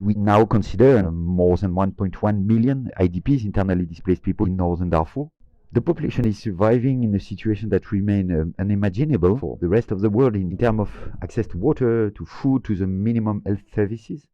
We now consider more than 1.1 million IDPs, internally displaced people in Northern Darfur. The population is surviving in a situation that remains unimaginable for the rest of the world in terms of access to water, to food, to the minimum health services.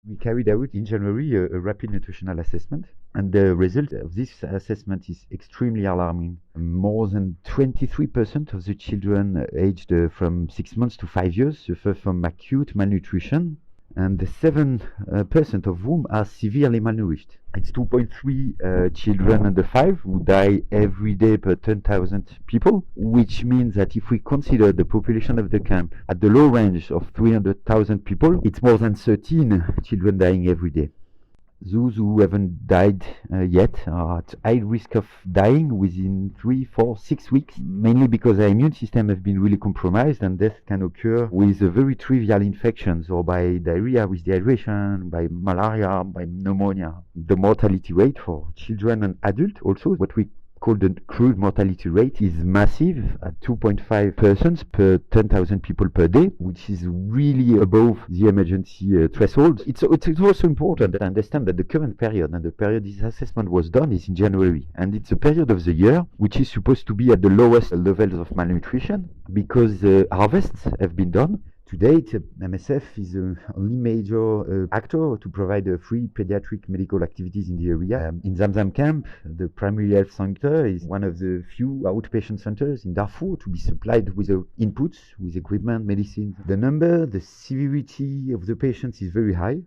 We carried out in January a rapid nutritional assessment, and the result of this assessment is extremely alarming. More than 23% of the children aged from 6 months to 5 years suffer from acute malnutrition, and 7% of whom are severely malnourished. It's 2.3 children under 5 who die every day per 10,000 people, which means that if we consider the population of the camp at the low range of 300,000 people, it's more than 13 children dying every day. Those who haven't died yet are at high risk of dying within 3, 4, 6 weeks, mainly because their immune system have been really compromised, and death can occur with very trivial infections or by diarrhea with dehydration, by malaria, by pneumonia. The mortality rate for children and adults, also what we called the crude mortality rate, is massive at 2.5 persons per 10,000 people per day, which is really above the emergency threshold. It's also important to understand that the current period, and the period this assessment was done, is in January, and it's a period of the year which is supposed to be at the lowest levels of malnutrition because harvests have been done. To date, MSF is the only major actor to provide free pediatric medical activities in the area. In Zamzam camp, the primary health center is one of the few outpatient centers in Darfur to be supplied with inputs, with equipment, medicine. The severity of the patients is very high.